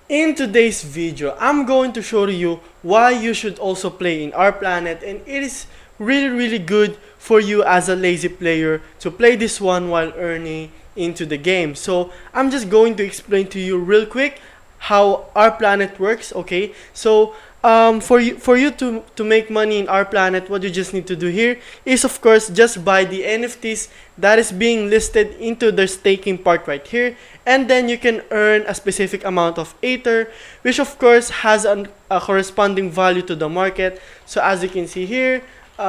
In today's video, I'm going to show you why you should also play in our planet, and it is really good for you as a lazy player to play this one while earning into the game. So I'm just going to explain to you real quick how our planet works. Okay, so for you to make money in our planet, what you just need to do here is, of course, just buy the NFTs that is being listed into the staking part right here, and then you can earn a specific amount of Aether, which of course has a corresponding value to the market. So as you can see here,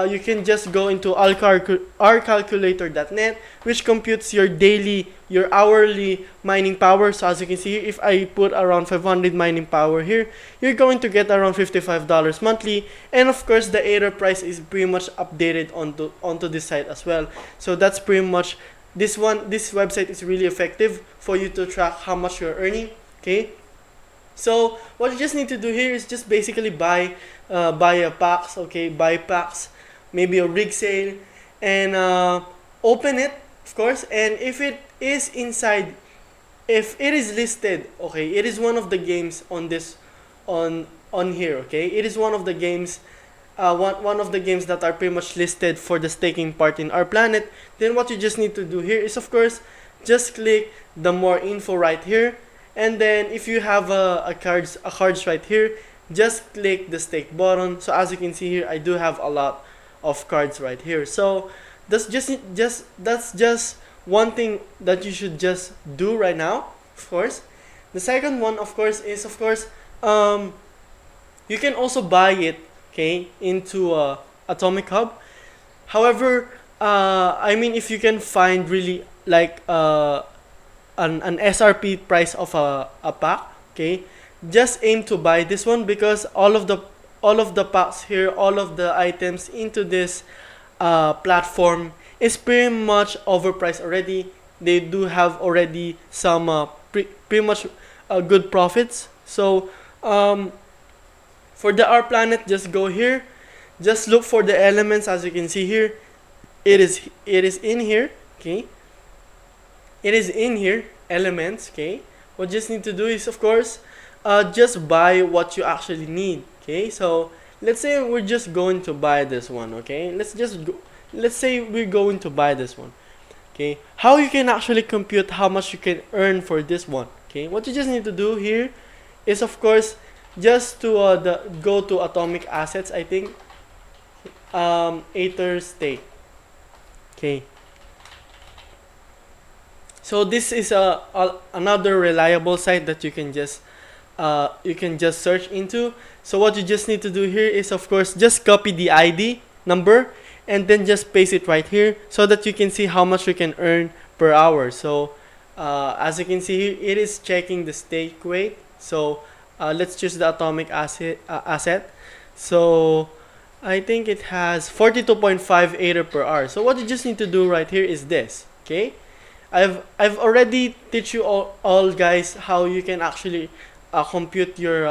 you can just go into rcalculator.net, which computes your daily, your hourly mining power. So as you can see here, if I put around 500 mining power here, you're going to get around $55 monthly. And of course, the Aether price is pretty much updated onto this site as well. So that's pretty much this website is really effective for you to track how much you're earning. Okay. So what you just need to do here is just basically buy a packs. Okay, buy packs, maybe a rig sale, and open it, of course. And if it is inside, if it is listed, okay, it is one of the games on this on here. Okay, it is one of the games. One of the games that are pretty much listed for the staking part in our planet. Then what you just need to do here is, of course, just click the more info right here, and then if you have a cards right here, just click the stake button. So as you can see here, I do have a lot of cards right here. So that's just one thing that you should just do right now. Of course, the second one, of course, is, of course, you can also buy it, okay, into Atomic Hub. However, I mean, if you can find really like an SRP price of a pack, okay, just aim to buy this one, because all of the packs here, all of the items into this platform is pretty much overpriced already. They do have already some pretty much good profits. So for the our planet, just go here, just look for the elements. As you can see here, it is in here. Okay, it is in here, elements. Okay, what you just need to do is, of course, just buy what you actually need. Okay, so let's say we're just going to buy this one. Okay, let's say we're going to buy this one. Okay, how you can actually compute how much you can earn for this one. Okay, what you just need to do here is, of course, just to go to Atomic Assets, I think, Aether Stake. Okay, so this is another reliable site that you can just search into. So what you just need to do here is, of course, just copy the ID number and then just paste it right here, so that you can see how much you can earn per hour. So as you can see here, it is checking the stake weight. So let's choose the Atomic asset. So I think it has 42.5 Aether per hour. So what you just need to do right here is this. Okay, I've already teach you all guys how you can actually compute your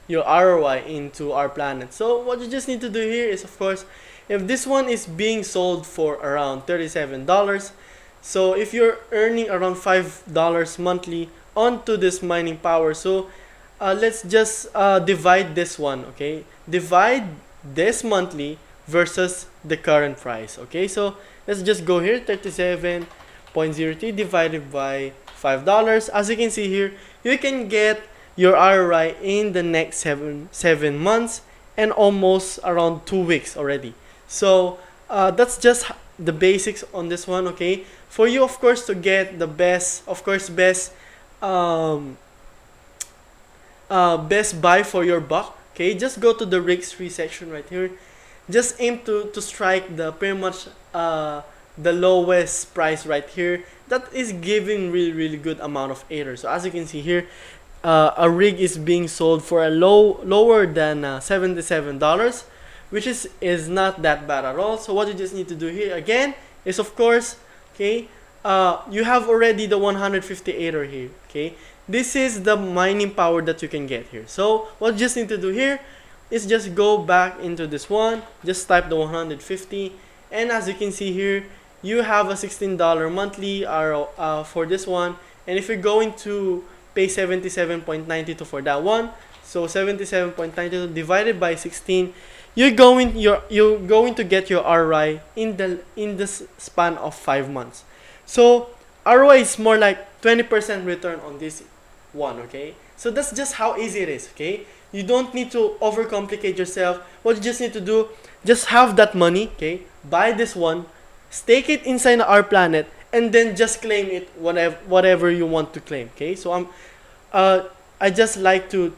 ROI into our planet. So what you just need to do here is, of course, if this one is being sold for around $37, so if you're earning around $5 monthly onto this mining power, so let's just divide this one. Okay, divide this monthly versus the current price. Okay, so let's just go here, 37.03 divided by $5. As you can see here, you can get your ROI in the next seven months and almost around 2 weeks already. So that's just the basics on this one. Okay, for you, of course, to get the best, of course, best buy for your buck. Okay, just go to the rigs free section right here. Just aim to strike the pretty much the lowest price right here that is giving really good amount of Aether. So as you can see here, a rig is being sold for a lower than $77, which is not that bad at all. So what you just need to do here again is, of course, okay, you have already the 150 Aether here. Okay, this is the mining power that you can get here. So what you just need to do here is just go back into this one, just type the 150, and as you can see here, you have a $16 monthly for this one. And if you're going to pay 77.92 for that one. So 77.92 divided by 16, you're going to get your ROI in the span of 5 months. So ROI is more like 20% return on this one, okay? So that's just how easy it is, okay? You don't need to overcomplicate yourself. What you just need to do, just have that money, okay? Buy this one, stake it inside our planet, and then just claim it whatever you want to claim, okay? So I just like to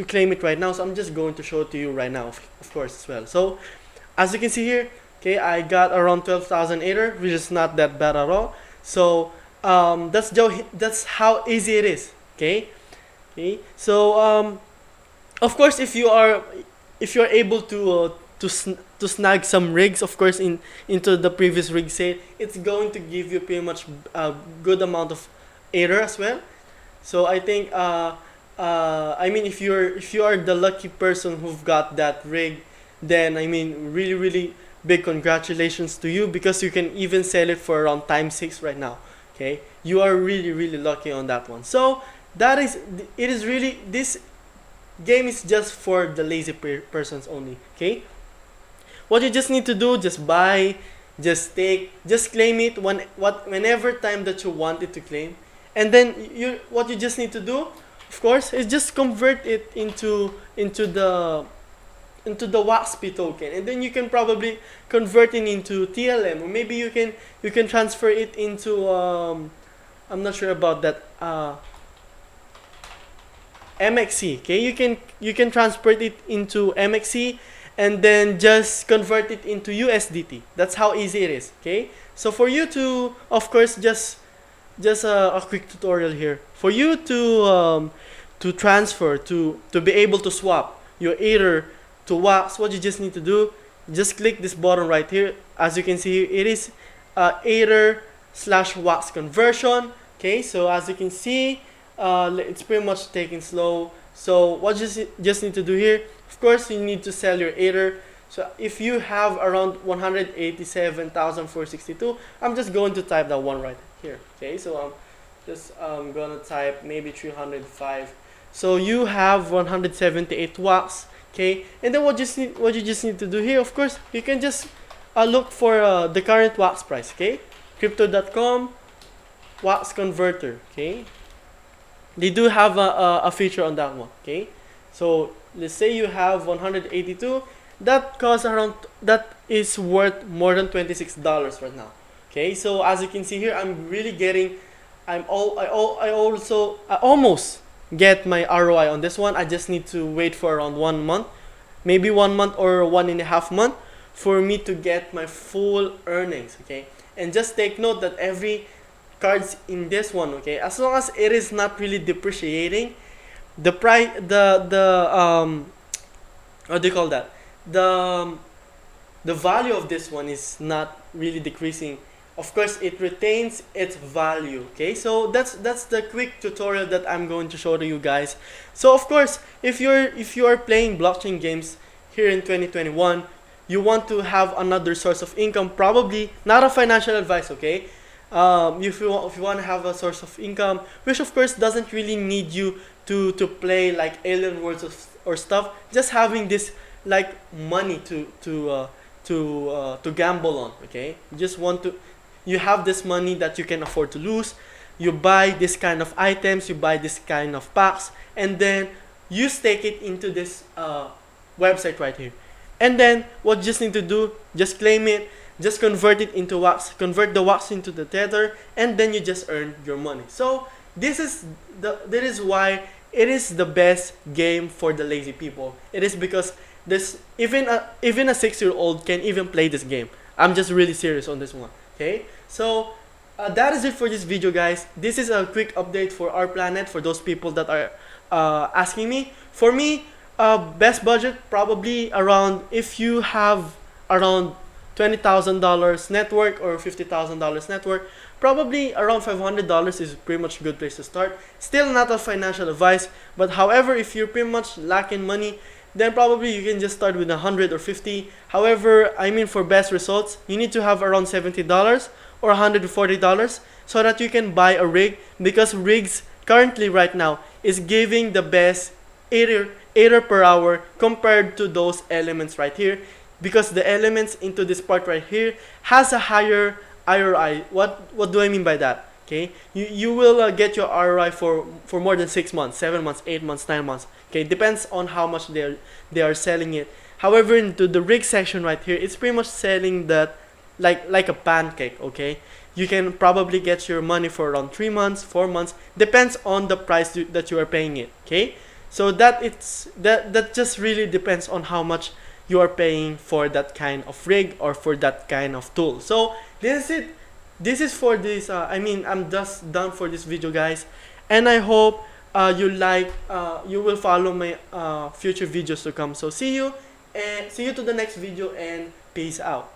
claim it right now, so I'm just going to show it to you right now, of course, as well. So as you can see here, okay, I got around 12,000 Ether, which is not that bad at all. So that's how easy it is, okay? So of course, if you're able to snag some rigs, of course, into the previous rig sale, it's going to give you pretty much a good amount of Ether as well. So I think I mean, if you are the lucky person who've got that rig, then I mean, really big congratulations to you, because you can even sell it for around times 6 right now. Okay, you are really lucky on that one. So it is really, this game is just for the lazy persons only. Okay, what you just need to do, just buy, just take, just claim it whenever time that you want it to claim, and then what you just need to do, of course, is just convert it into the WAXP token, and then you can probably convert it into TLM, or maybe you can transfer it into I'm not sure about that, MXC. Okay, you can transport it into MXC and then just convert it into USDT. That's how easy it is. Okay, so for you to, of course, just a quick tutorial here for you to transfer, to be able to swap your Ether to Wax. What you just need to do, just click this button right here. As you can see, it is Ether/Wax conversion. Okay, so as you can see, it's pretty much taking slow. So what you just need to do here, of course, you need to sell your Ether. So if you have around 187,462, I'm just going to type that one right here. Okay, so I'm gonna type maybe 305. So you have 178 Wax. Okay, and then what you just need to do here, of course, you can just look for the current Wax price. Okay, crypto.com Wax converter. Okay, they do have a feature on that one. Okay, so let's say you have 182. That is worth more than $26 right now. Okay, so as you can see here, I'm really getting, I almost get my ROI on this one. I just need to wait for around 1 month, maybe 1 month or 1.5 months for me to get my full earnings. Okay, and just take note that every cards in this one, okay, as long as it is not really depreciating, the price, what do you call that, the value of this one is not really decreasing. Of course, it retains its value. Okay, so that's the quick tutorial that I'm going to show to you guys. So of course, if you are playing blockchain games here in 2021, you want to have another source of income, probably not a financial advice. Okay, if you want to have a source of income, which of course doesn't really need you to play like Alien Worlds or stuff, just having this like money to gamble on. Okay, you have this money that you can afford to lose. You buy this kind of items, you buy this kind of packs, and then you stake it into this website right here. And then what you just need to do, just claim it, just convert it into Wax, convert the Wax into the Tether, and then you just earn your money. So that is why it is the best game for the lazy people. It is because even a 6-year-old can even play this game. I'm just really serious on this one. Okay, so that is it for this video, guys. This is a quick update for our planet, for those people that are asking me. For me, best budget probably around, if you have around $20,000 network or $50,000 network, probably around $500 is pretty much a good place to start. Still not a financial advice, but however, if you're pretty much lacking money, then probably you can just start with 100 or 50. However, I mean, for best results, you need to have around $70 or $140 so that you can buy a rig, because rigs currently right now is giving the best error per hour compared to those elements right here, because the elements into this part right here has a higher ROI. What do I mean by that? Okay, you will get your ROI for more than 6 months, 7 months, 8 months, 9 months. Okay, depends on how much they are selling it. However, into the rig section right here, it's pretty much selling that like a pancake. Okay, you can probably get your money for around 3 months, 4 months, depends on the price that you are paying it. Okay, so that just really depends on how much you are paying for that kind of rig or for that kind of tool. So this is it. This is for this. I'm just done for this video, guys, and I hope you will follow my future videos to come. So see you to the next video, and peace out.